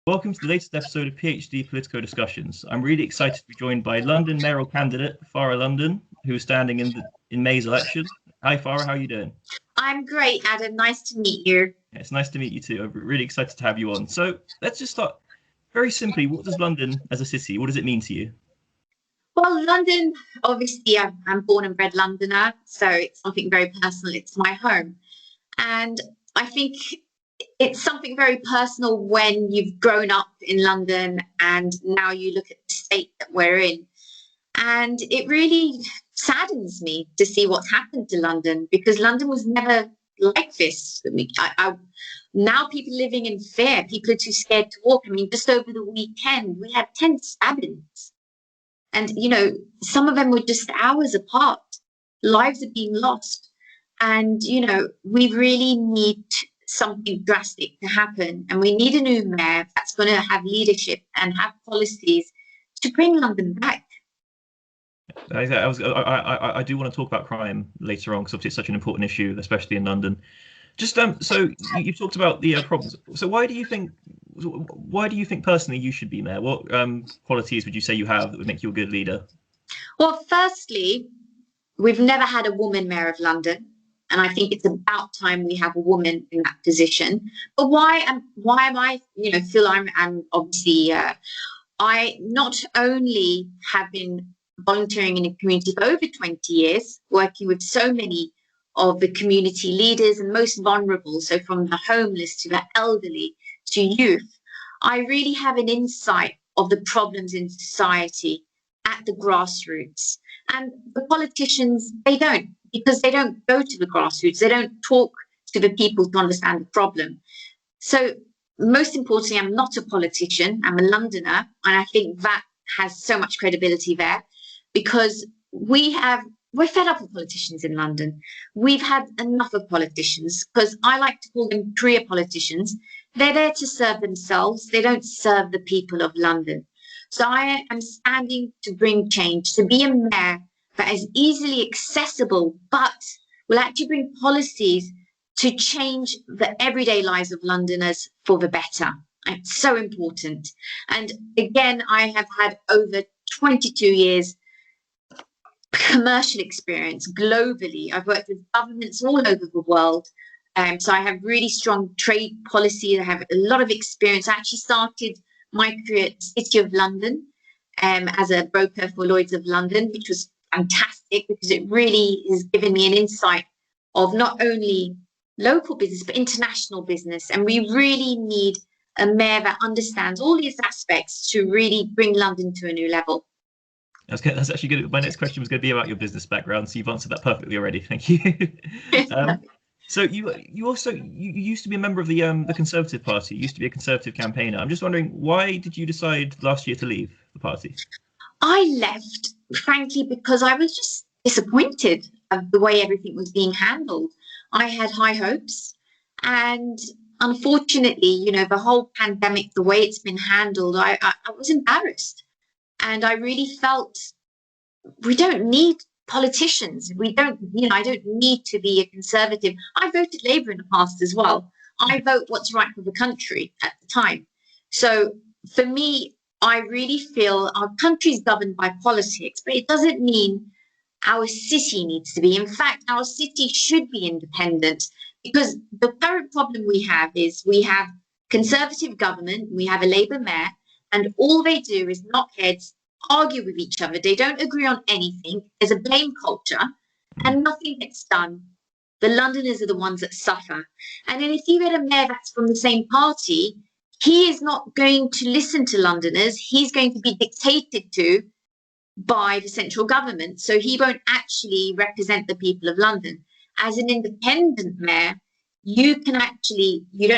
Welcome to the latest episode of PhD-Politico discussions. I'm really excited to be joined by London Mayoral candidate Farah London, who is standing in May's election. Hi Farah, how are you doing? I'm great, Adam. Nice to meet you. Yeah, it's nice to meet you too. I'm really excited to have you on. So let's just start very simply. What does London as a city, what does it mean to you? Well, London, obviously, I'm born and bred Londoner, so it's something very personal. It's my home. And I think it's something very personal when you've grown up in London and now you look at the state that we're in. And it really saddens me to see what's happened to London, because London was never like this. Now people are living in fear. People are too scared to walk. I mean, just over the weekend, we had 10 stabbings. And, some of them were just hours apart. Lives are being lost. And, we really need something drastic to happen. And we need a new mayor that's going to have leadership and have policies to bring London back. I do want to talk about crime later on, because obviously it's such an important issue, especially in London. Just so you've talked about the problems. So why do you think personally you should be mayor? What qualities would you say you have that would make you a good leader? Well, firstly, we've never had a woman mayor of London, and I think it's about time we have a woman in that position. But why am I? Feel I'm obviously. I not only have been volunteering in a community for over 20 years, working with so many of the community leaders and most vulnerable, so from the homeless to the elderly to youth. I really have an insight of the problems in society at the grassroots. And the politicians, they don't, because they don't go to the grassroots. They don't talk to the people to understand the problem. So most importantly, I'm not a politician. I'm a Londoner. And I think that has so much credibility there, because we're fed up with politicians in London. We've had enough of politicians, because I like to call them career politicians. They're there to serve themselves. They don't serve the people of London. So I am standing to bring change, to be a mayor that is easily accessible, but will actually bring policies to change the everyday lives of Londoners for the better. It's so important. And again, I have had over 22 years commercial experience globally. I've worked with governments all over the world. So I have really strong trade policy. I have a lot of experience. I actually started my career at the City of London as a broker for Lloyd's of London, which was fantastic, because it really has given me an insight of not only local business, but international business. And we really need a mayor that understands all these aspects to really bring London to a new level. That's actually good. My next question was going to be about your business background, so you've answered that perfectly already. Thank you. So you used to be a member of the Conservative Party. You used to be a Conservative campaigner. I'm just wondering, why did you decide last year to leave the party? I left, frankly, because I was just disappointed of the way everything was being handled. I had high hopes, and unfortunately, the whole pandemic, the way it's been handled, I was embarrassed. And I really felt we don't need politicians. I don't need to be a Conservative. I voted Labour in the past as well. I vote what's right for the country at the time. So for me, I really feel our country is governed by politics, but it doesn't mean our city needs to be. In fact, our city should be independent, because the current problem we have is we have Conservative government, we have a Labour mayor, and all they do is knock heads, argue with each other. They don't agree on anything. There's a blame culture, and nothing gets done. The Londoners are the ones that suffer. And then if you get a mayor that's from the same party, he is not going to listen to Londoners. He's going to be dictated to by the central government. So he won't actually represent the people of London. As an independent mayor, you don't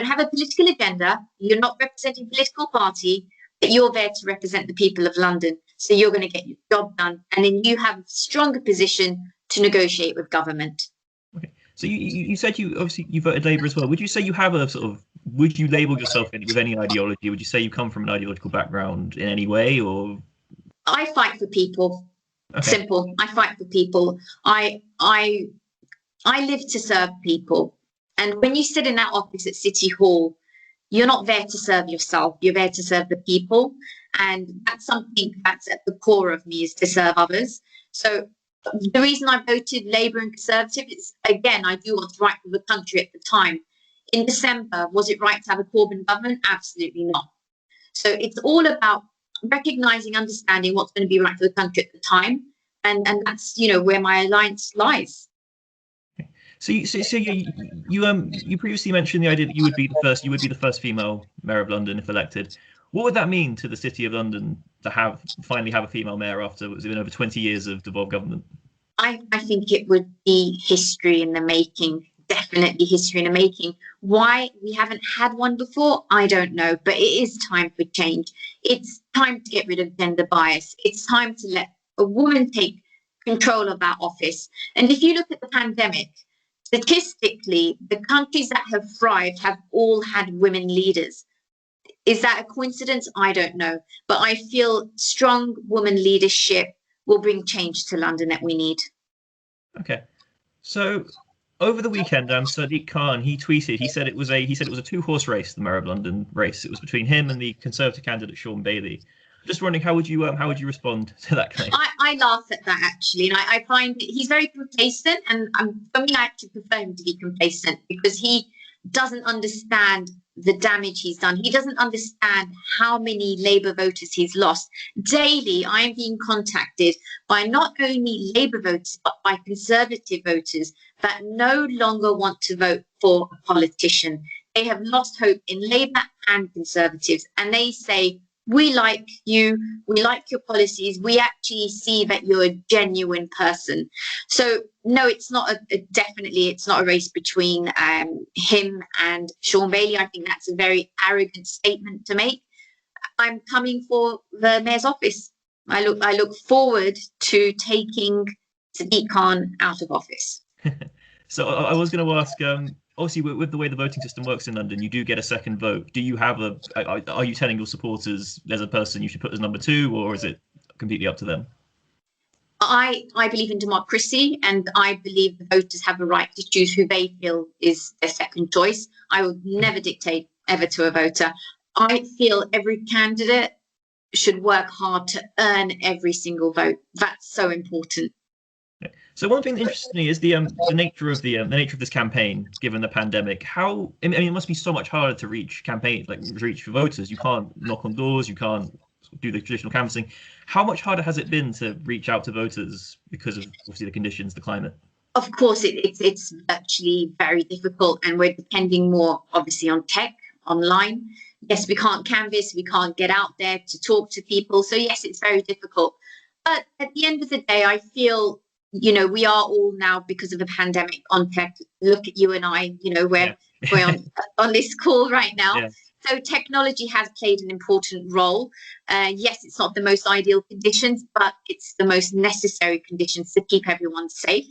have a political agenda. You're not representing a political party, but you're there to represent the people of London. So you're going to get your job done, and then you have a stronger position to negotiate with government. Okay. So you said you voted Labour as well. Would you say you have would you label yourself with any ideology? Would you say you come from an ideological background in any way, or? I fight for people. Okay. Simple. I fight for people. I live to serve people. And when you sit in that office at City Hall, you're not there to serve yourself, you're there to serve the people. And that's something that's at the core of me, is to serve others. So the reason I voted Labour and Conservative is, again, I do what's right for the country at the time. In December, was it right to have a Corbyn government? Absolutely not. So it's all about recognising, understanding what's going to be right for the country at the time. And that's, where my alliance lies. So you previously mentioned the idea that you would be the first female mayor of London if elected. What would that mean to the City of London to finally have a female mayor after what's been over 20 years of devolved government? I think it would be history in the making, definitely history in the making. Why we haven't had one before, I don't know, but it is time for change. It's time to get rid of gender bias. It's time to let a woman take control of that office. And if you look at the pandemic, statistically, the countries that have thrived have all had women leaders. Is that a coincidence? I don't know. But I feel strong woman leadership will bring change to London that we need. Okay. So over the weekend, Sadiq Khan, he tweeted, he said it was a 2-horse race, the Mayor of London race. It was between him and the Conservative candidate Sean Bailey. Just wondering, how would you respond to that claim? I laugh at that, actually, and I find he's very complacent, and for me, I actually prefer him to be complacent, because he doesn't understand the damage he's done. He doesn't understand how many Labour voters he's lost. Daily, I am being contacted by not only Labour voters, but by Conservative voters that no longer want to vote for a politician. They have lost hope in Labour and Conservatives, and they say, we like you, we like your policies, we actually see that you're a genuine person. So no, it's not definitely it's not a race between him and Sean Bailey. I think that's a very arrogant statement to make. I'm coming for the mayor's office. I look forward to taking Sadiq Khan out of office. So I was going to ask, obviously with the way the voting system works in London, you do get a second vote. Do you have are you telling your supporters there's a person you should put as number 2, or is it completely up to them? I believe in democracy, and I believe the voters have a right to choose who they feel is their second choice. I would never dictate ever to a voter. I feel every candidate should work hard to earn every single vote. That's so important. So one thing that interests me is the nature of the nature of this campaign, given the pandemic. It must be so much harder to reach voters. You can't knock on doors, you can't do the traditional canvassing. How much harder has it been to reach out to voters because of obviously the conditions, the climate? Of course, it's actually very difficult, and we're depending more obviously on tech, online. Yes, we can't canvass, we can't get out there to talk to people. So yes, it's very difficult. But at the end of the day, I feel, we are all now, because of the pandemic, on tech. Look at you and I, we're on this call right now. Yeah. So technology has played an important role. Yes, it's not the most ideal conditions, but it's the most necessary conditions to keep everyone safe.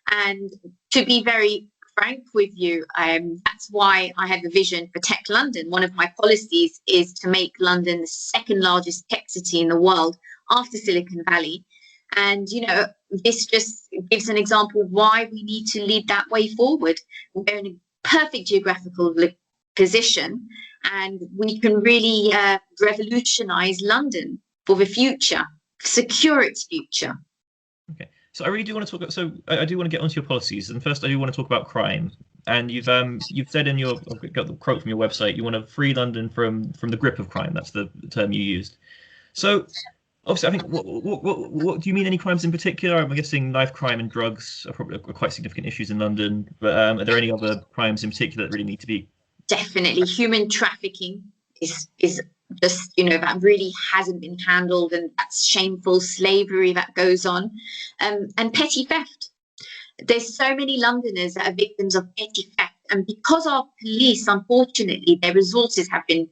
And to be very frank with you, that's why I have a vision for Tech London. One of my policies is to make London the second largest tech city in the world after Silicon Valley. And, this just gives an example of why we need to lead that way forward. We're in a perfect geographical position, and we can really revolutionize London for the future, secure its future. Okay. So I really do want to talk. So I do want to get onto your policies, and first I do want to talk about crime. And you've said in I've got the quote from your website, you want to free London from the grip of crime. That's the term you used. So obviously, I think what do you mean? Any crimes in particular? I'm guessing knife crime and drugs are probably quite significant issues in London. But are there any other crimes in particular that really need to be? Definitely, human trafficking is just, that really hasn't been handled, and that's shameful. Slavery that goes on, and petty theft. There's so many Londoners that are victims of petty theft, and because our police, unfortunately, their resources have been,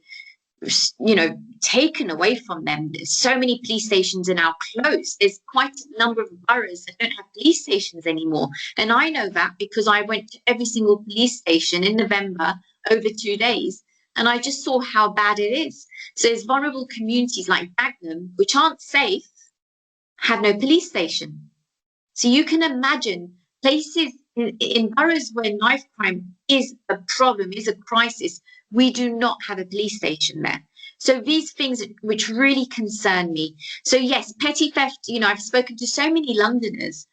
taken away from them. There's so many police stations are now closed. There's quite a number of boroughs that don't have police stations anymore, and I know that because I went to every single police station in November over 2 days, and I just saw how bad it is. So there's vulnerable communities like Dagenham, which aren't safe, have no police station. So you can imagine places in boroughs where knife crime is a problem, is a crisis, we do not have a police station there. So these things which really concern me. So yes, petty theft, you know, I've spoken to so many Londoners,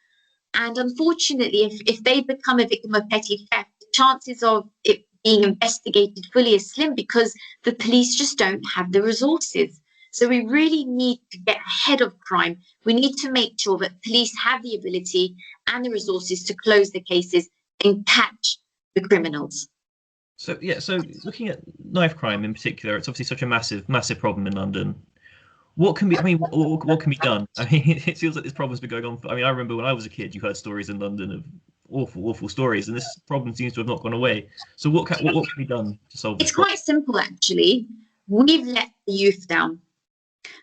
and unfortunately, if they become a victim of petty theft, the chances of it being investigated fully is slim because the police just don't have the resources. So we really need to get ahead of crime. We need to make sure that police have the ability and the resources to close the cases and catch the criminals. So yeah, so looking at knife crime in particular, it's obviously such a massive problem in London. What can be? I mean, what can be done? I mean, it feels like this problem's been going on. I mean, I remember when I was a kid, you heard stories in London of awful stories, and this problem seems to have not gone away. So what can be done to solve this? It's quite simple, actually. We've let the youth down.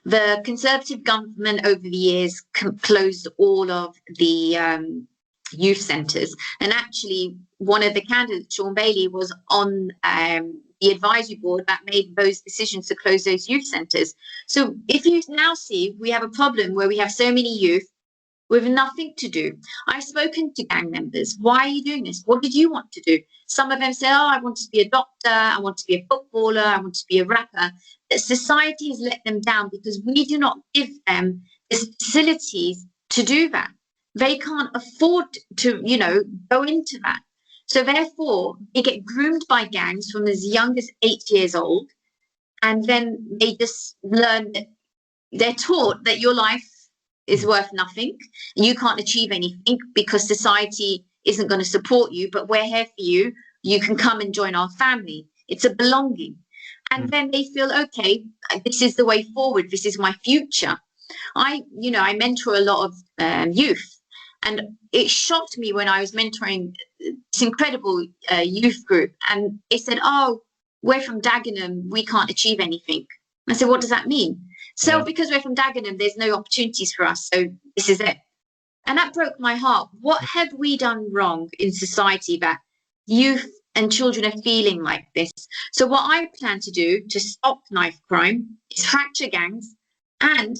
The Conservative government over the years closed all of the youth centres, and actually one of the candidates, Sean Bailey, was on the advisory board that made those decisions to close those youth centres. So if you now see, we have a problem where we have so many youth with nothing to do. I've spoken to gang members. Why are you doing this? What did you want to do? Some of them say, oh, I want to be a doctor, I want to be a footballer, I want to be a rapper. That society has let them down because we do not give them the facilities to do that. They can't afford to, you know, go into that. So therefore, they get groomed by gangs from as young as 8 years old. And then they just learn that they're taught that your life is worth nothing. You can't achieve anything because society isn't going to support you, but we're here for you. You can come and join our family. It's a belonging. And then they feel, okay, this is the way forward. This is my future. I mentor a lot of youth, and it shocked me when I was mentoring this incredible youth group, and they said, oh, we're from Dagenham, we can't achieve anything. I said, what does that mean? So because we're from Dagenham, there's no opportunities for us, so this is it. And that broke my heart. What have we done wrong in society that youth and children are feeling like this? So what I plan to do to stop knife crime is fracture gangs, and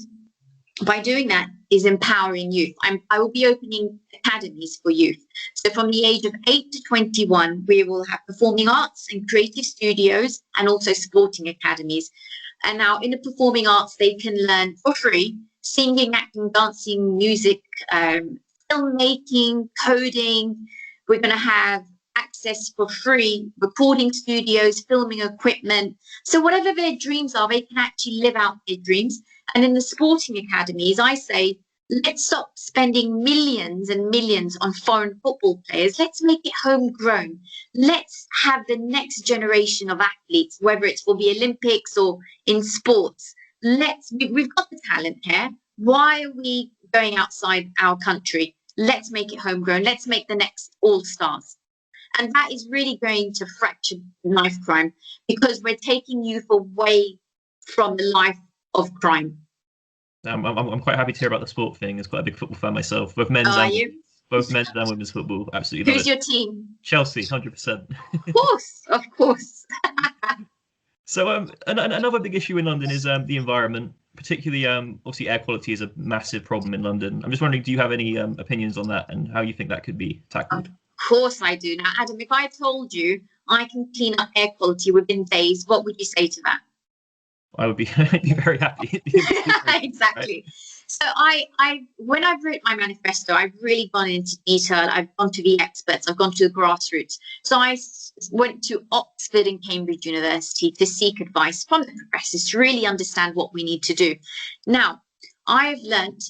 by doing that is empowering youth. I will be opening academies for youth. So from the age of 8 to 21, we will have performing arts and creative studios and also sporting academies. And now in the performing arts, they can learn for free singing, acting, dancing, music, filmmaking, coding. We're going to have access for free, recording studios, filming equipment. So whatever their dreams are, they can actually live out their dreams. And in the sporting academies, I say, let's stop spending millions and millions on foreign football players. Let's make it homegrown. Let's have the next generation of athletes, whether it's for the Olympics or in sports. We've got the talent here. Why are we going outside our country? Let's make it homegrown. Let's make the next all-stars. And that is really going to fracture knife crime because we're taking youth away from the life of crime. I'm quite happy to hear about the sport thing. As quite a big football fan myself, both men's and women's football. Absolutely. Who's your team? Chelsea, 100%. Of course. So another big issue in London is the environment, particularly obviously air quality is a massive problem in London. I'm just wondering, do you have any opinions on that and how you think that could be tackled? Of course I do. Now, Adam, if I told you I can clean up air quality within days, what would you say to that? I would be, I'd be very happy. Exactly. Right? So when I've written my manifesto, I've really gone into detail. I've gone to the experts. I've gone to the grassroots. So I went to Oxford and Cambridge University to seek advice from the professors to really understand what we need to do. Now, I've learnt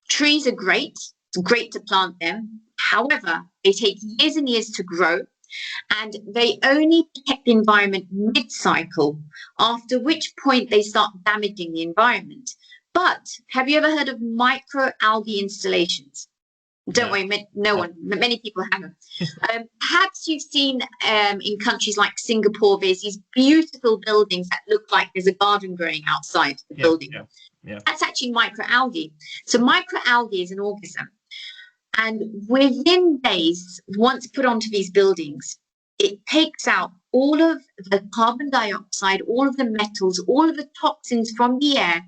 trees are great. It's great to plant them. However, they take years and years to grow. And they only protect the environment mid-cycle, after which point they start damaging the environment. But have you ever heard of microalgae installations? Don't worry, many people haven't. Perhaps you've seen in countries like Singapore, there's these beautiful buildings that look like there's a garden growing outside the building. That's actually microalgae. So microalgae is an organism. And within days, once put onto these buildings, it takes out all of the carbon dioxide, all of the metals, all of the toxins from the air,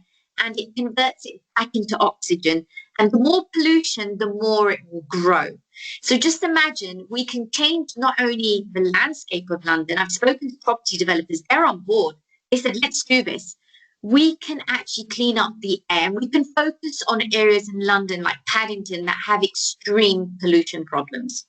and it converts it back into oxygen. And the more pollution, the more it will grow. So just imagine we can change not only the landscape of London. I've spoken to property developers, they're on board. They said, let's do this. We can actually clean up the air, and we can focus on areas in London like Paddington that have extreme pollution problems.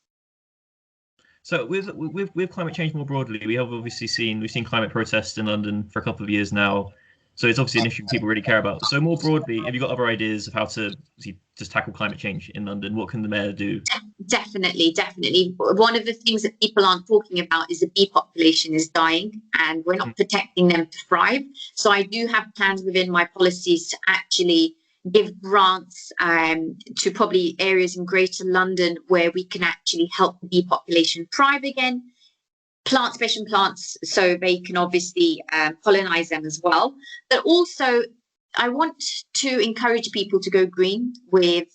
So with climate change more broadly, we've seen climate protests in London for a couple of years now. So it's obviously an issue people really care about. So more broadly, have you got other ideas of how to just tackle climate change in London? What can the mayor do? Definitely. One of the things that people aren't talking about is the bee population is dying, and we're not protecting them to thrive. So I do have plans within my policies to actually give grants to probably areas in Greater London where we can actually help the bee population thrive again. Plant special plants so they can obviously pollinize them as well. But also, I want to encourage people to go green with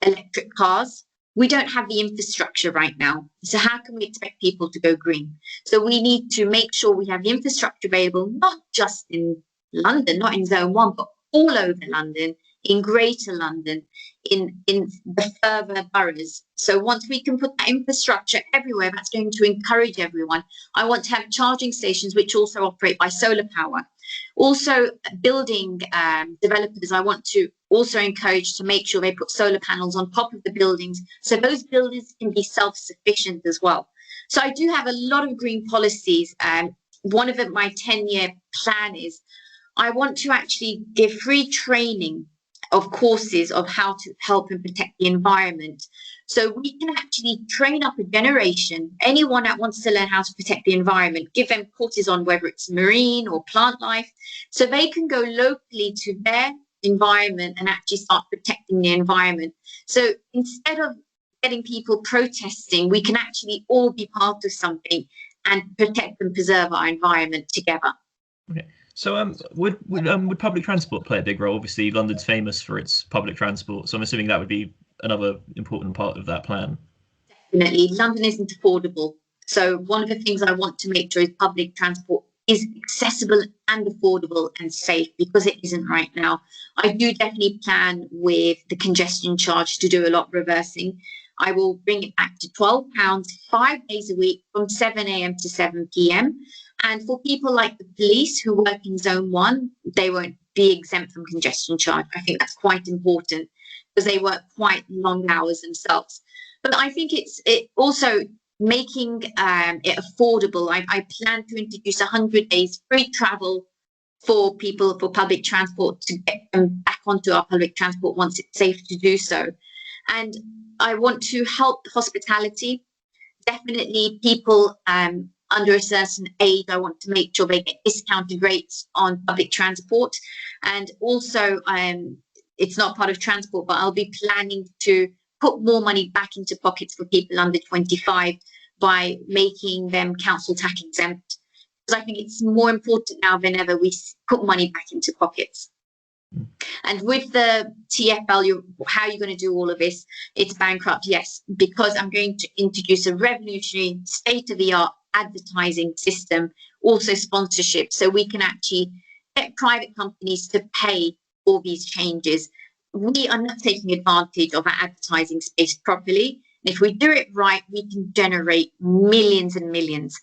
electric cars. We don't have the infrastructure right now. So how can we expect people to go green? So we need to make sure we have the infrastructure available, not just in London, not in Zone 1, but all over London, in Greater London, in the further boroughs. So once we can put that infrastructure everywhere, that's going to encourage everyone. I want to have charging stations which also operate by solar power. Also, building developers, I want to also encourage to make sure they put solar panels on top of the buildings, so those buildings can be self-sufficient as well. So I do have a lot of green policies. One of them, my 10-year plan is I want to actually give free training of courses of how to help and protect the environment. So we can actually train up a generation, anyone that wants to learn how to protect the environment, give them courses on whether it's marine or plant life, so they can go locally to their environment and actually start protecting the environment. So instead of getting people protesting, we can actually all be part of something and protect and preserve our environment together. Okay. So would public transport play a big role? Obviously, London's famous for its public transport, so I'm assuming that would be another important part of that plan. Definitely. London isn't affordable. So one of the things I want to make sure is public transport is accessible and affordable and safe, because it isn't right now. I do definitely plan with the congestion charge to do a lot of reversing. I will bring it back to £12 5 days a week from 7 a.m. to 7 p.m. And for people like the police who work in Zone 1, they won't be exempt from congestion charge. I think that's quite important because they work quite long hours themselves. But I think it also making it affordable. I plan to introduce 100 days free travel for people for public transport to get them back onto our public transport once it's safe to do so. And I want to help hospitality. Definitely people under a certain age, I want to make sure they get discounted rates on public transport. And also, it's not part of transport, but I'll be planning to put more money back into pockets for people under 25 by making them council tax exempt. Because I think it's more important now than ever we put money back into pockets. And with the TfL, how are you going to do all of this? It's bankrupt, yes, because I'm going to introduce a revolutionary state-of-the-art advertising system, also sponsorship, so we can actually get private companies to pay all these changes. We are not taking advantage of our advertising space properly. And if we do it right, we can generate millions and millions.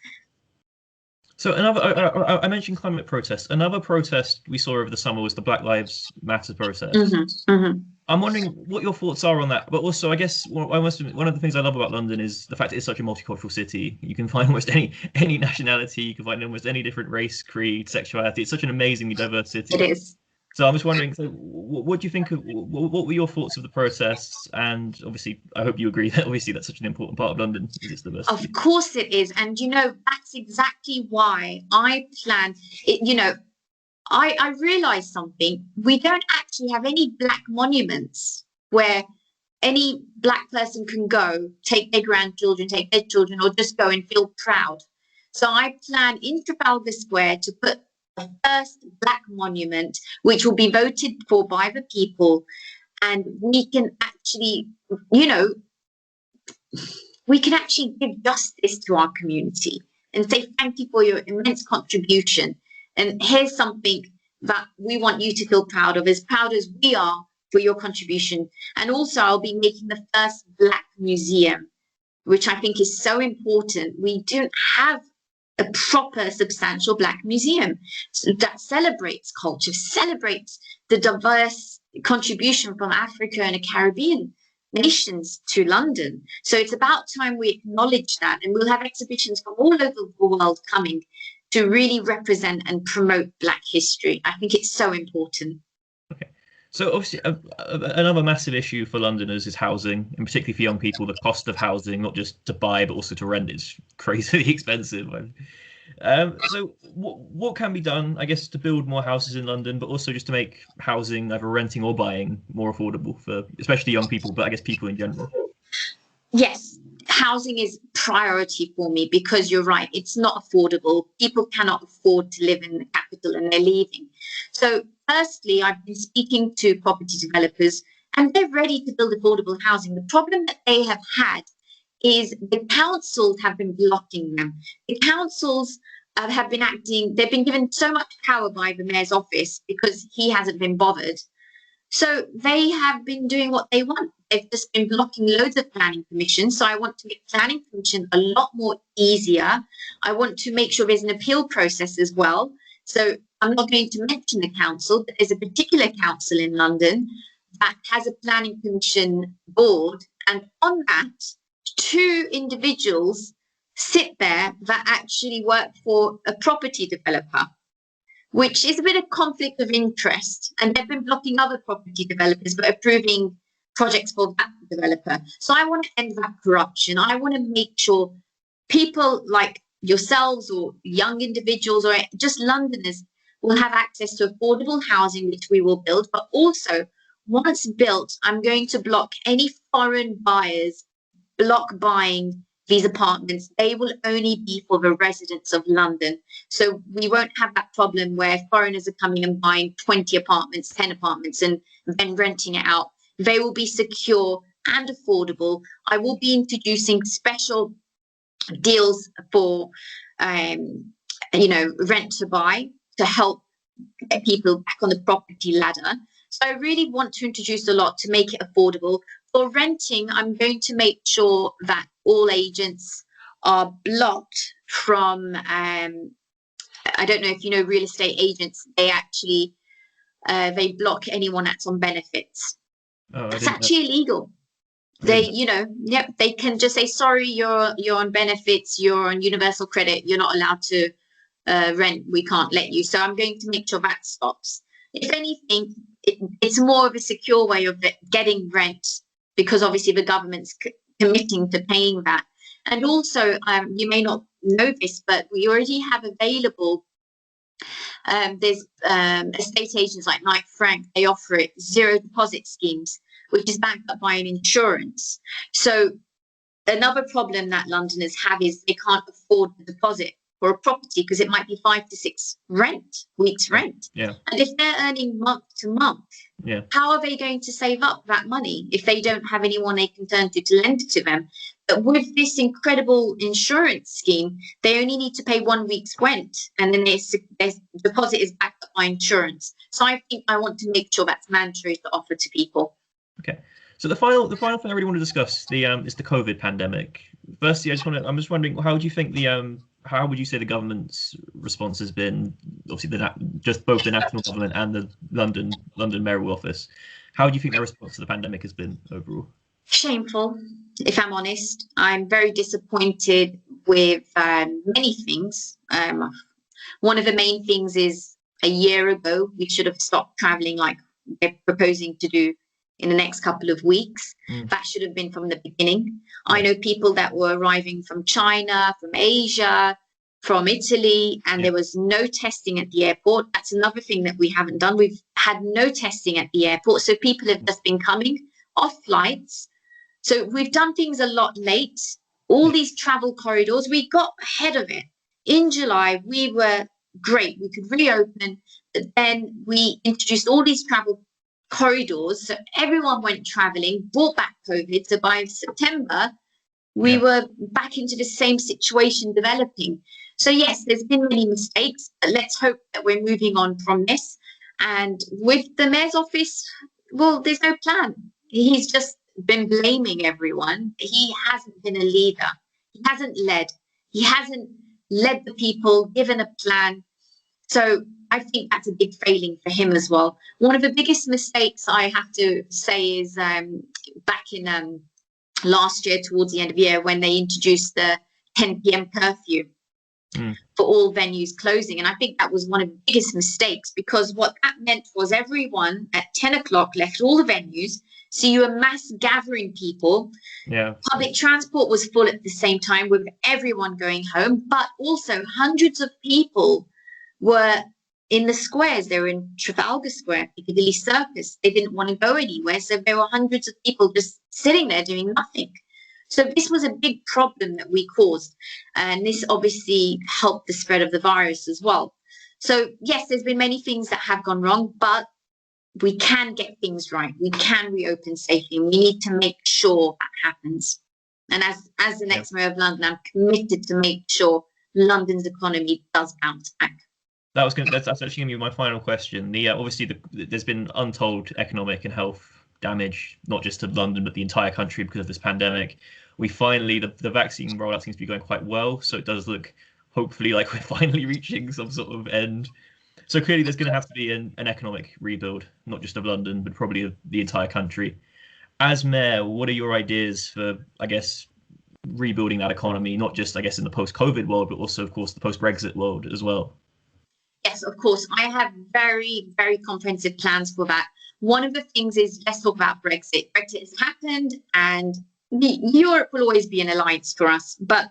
So I mentioned climate protests. Another protest we saw over the summer was the Black Lives Matter protest. I'm wondering what your thoughts are on that. But also, I guess one of the things I love about London is the fact that it's such a multicultural city. You can find almost any nationality. You can find almost any different race, creed, sexuality. It's such an amazingly diverse city. It is. So I'm just wondering, so what do you think of, what were your thoughts of the protests? And obviously, I hope you agree that obviously that's such an important part of London, is its diversity. Of course it is. And, that's exactly why I plan it. I realized something. We don't actually have any Black monuments where any Black person can go, take their grandchildren, take their children, or just go and feel proud. So I plan in Trafalgar Square to put the first Black monument, which will be voted for by the people, and we can actually, give justice to our community and say thank you for your immense contribution. And here's something that we want you to feel proud of, as we are for your contribution. And also, I'll be making the first Black museum, which I think is so important. We don't have a proper, substantial Black museum that celebrates culture, celebrates the diverse contribution from Africa and the Caribbean nations to London. So it's about time we acknowledge that, and we'll have exhibitions from all over the world coming to really represent and promote Black history. I think it's so important. Okay. So obviously another massive issue for Londoners is housing, and particularly for young people, the cost of housing, not just to buy but also to rent, is crazily expensive. So what can be done, I guess, to build more houses in London, but also just to make housing, either renting or buying, more affordable for especially young people, but I guess people in general? Yes, housing is priority for me, because you're right, it's not affordable. People cannot afford to live in the capital and they're leaving. So firstly, I've been speaking to property developers and they're ready to build affordable housing. The problem that they have had is the councils have been blocking them. The councils have been acting, they've been given so much power by the mayor's office because he hasn't been bothered. So they have been doing what they want. They've just been blocking loads of planning permissions. So I want to make planning permission a lot more easier. I want to make sure there's an appeal process as well. So I'm not going to mention the council, but there's a particular council in London that has a planning permission board. And on that, 2 individuals sit there that actually work for a property developer, which is a bit of conflict of interest. And they've been blocking other property developers, but approving projects for that developer. So I want to end that corruption. I want to make sure people like yourselves or young individuals or just Londoners will have access to affordable housing, which we will build. But also, once built, I'm going to block any foreign buyers block buying these apartments. They will only be for the residents of London. So we won't have that problem where foreigners are coming and buying 20 apartments, 10 apartments, and then renting it out. They will be secure and affordable. I will be introducing special deals for, rent to buy to help get people back on the property ladder. So I really want to introduce a lot to make it affordable. For renting, I'm going to make sure that all agents are blocked from, I don't know if you know real estate agents, they actually, they block anyone that's on benefits. It's actually illegal. Really? They can just say, sorry, you're on benefits, you're on universal credit, you're not allowed to rent, we can't let you. So I'm going to make sure that stops. If anything, it's more of a secure way of getting rent, because obviously the government's committing to paying that. And also, you may not know this, but we already have available, there's estate agents like Knight Frank, they offer it, zero deposit schemes, which is backed up by an insurance. So another problem that Londoners have is they can't afford the deposit for a property because it might be 5 to 6 weeks rent. Yeah. And if they're earning month to month, how are they going to save up that money if they don't have anyone they can turn to lend it to them? But with this incredible insurance scheme, they only need to pay 1 week's rent, and then their deposit is backed up by insurance. So I think I want to make sure that's mandatory to offer to people. Okay. So the final thing I really want to discuss is the COVID pandemic. Firstly, I'm just wondering, how do you think how would you say the government's response has been? Obviously, just both the national government and the London Mayoral office. How do you think their response to the pandemic has been overall? Shameful, if I'm honest. I'm very disappointed with many things. One of the main things is a year ago, we should have stopped traveling like they're proposing to do in the next couple of weeks. That should have been from the beginning. I know people that were arriving from China, from Asia, from Italy, and there was no testing at the airport. That's another thing that we haven't done. We've had no testing at the airport. So people have just been coming off flights. So we've done things a lot late. All these travel corridors, we got ahead of it. In July, we were great. We could reopen, but then we introduced all these travel corridors. So everyone went traveling, brought back COVID. So by September, we were back into the same situation developing. So yes, there's been many mistakes, but let's hope that we're moving on from this. And with the mayor's office well, there's no plan. He's just been blaming everyone. He hasn't been a leader. He hasn't led. He hasn't led the people, given a plan. So I think that's a big failing for him as well. One of the biggest mistakes I have to say is back in last year, towards the end of the year, when they introduced the 10 p.m. curfew for all venues closing. And I think that was one of the biggest mistakes, because what that meant was everyone at 10 o'clock left all the venues. So you were mass gathering people. Yeah. Public transport was full at the same time with everyone going home, but also hundreds of people were in the squares. They were in Trafalgar Square, Piccadilly Circus. They didn't want to go anywhere. So there were hundreds of people just sitting there doing nothing. So this was a big problem that we caused. And this obviously helped the spread of the virus as well. So yes, there's been many things that have gone wrong, but we can get things right. We can reopen safely. We need to make sure that happens. And as the next mayor of London, I'm committed to make sure London's economy does bounce back. That's actually going to be my final question. Obviously, there's been untold economic and health damage, not just to London, but the entire country because of this pandemic. We finally, the vaccine rollout seems to be going quite well. So it does look, hopefully, like we're finally reaching some sort of end. So clearly there's going to have to be an economic rebuild, not just of London, but probably of the entire country. As mayor, what are your ideas for, I guess, rebuilding that economy, not just, I guess, in the post-COVID world, but also, of course, the post-Brexit world as well? Yes, of course. I have very, very comprehensive plans for that. One of the things is, let's talk about Brexit. Brexit has happened, and Europe will always be an alliance for us. But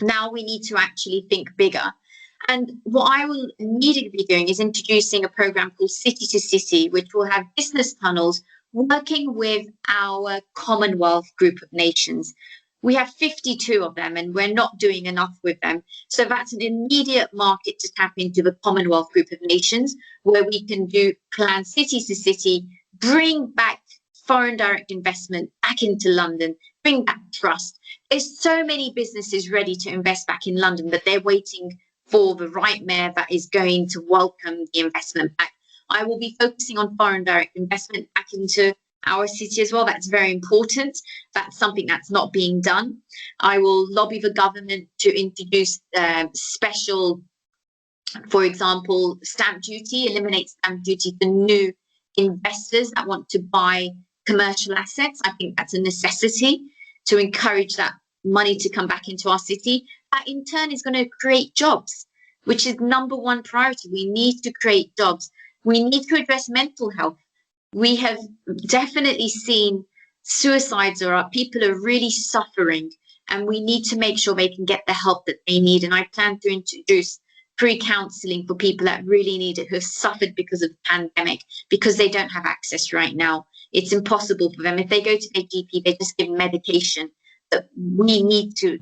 now we need to actually think bigger. And what I will immediately be doing is introducing a program called City to City, which will have business tunnels working with our Commonwealth group of nations. We have 52 of them, and we're not doing enough with them. So that's an immediate market to tap into, the Commonwealth group of nations, where we can do plan city to city, bring back foreign direct investment back into London, bring back trust. There's so many businesses ready to invest back in London, but they're waiting for the right mayor that is going to welcome the investment back. I will be focusing on foreign direct investment back into our city as well. That's very important. That's something that's not being done. I will lobby the government to introduce special, for example, stamp duty, eliminate stamp duty for new investors that want to buy commercial assets. I think that's a necessity to encourage that money to come back into our city. That in turn is going to create jobs, which is number one priority. We need to create jobs. We need to address mental health. We have definitely seen suicides are up. People are really suffering, and we need to make sure they can get the help that they need. And I plan to introduce free counselling for people that really need it, who have suffered because of the pandemic, because they don't have access right now. It's impossible for them. If they go to their GP, they just give medication. But we need to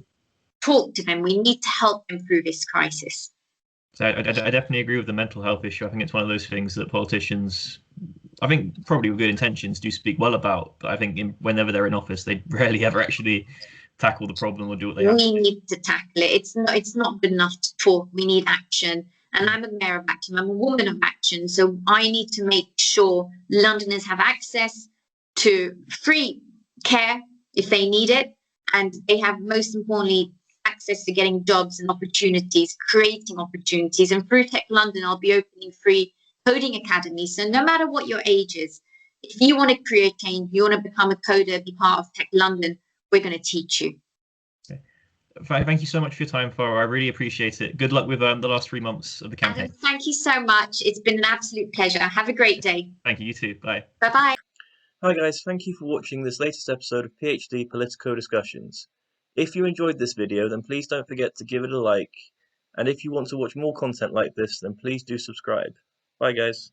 talk to them. We need to help them through this crisis. So I definitely agree with the mental health issue. I think it's one of those things that politicians, I think probably with good intentions, do speak well about. But I think whenever they're in office, they rarely ever actually tackle the problem or do what they have to. We need to tackle it. It's not good enough to talk. We need action. And I'm a mayor of action. I'm a woman of action. So I need to make sure Londoners have access to free care if they need it. And they have, most importantly, access to getting jobs and opportunities, creating opportunities. And through Tech London, I'll be opening free coding academies. So no matter what your age is, if you want to create change, you want to become a coder, be part of Tech London, we're going to teach you. Okay. Thank you so much for your time, Farah. I really appreciate it. Good luck with the last 3 months of the campaign. Adam, thank you so much. It's been an absolute pleasure. Have a great day. Thank you. You too. Bye. Bye-bye. Hi guys, thank you for watching this latest episode of PhD-Politico Discussions. If you enjoyed this video, then please don't forget to give it a like. And if you want to watch more content like this, then please do subscribe. Bye guys.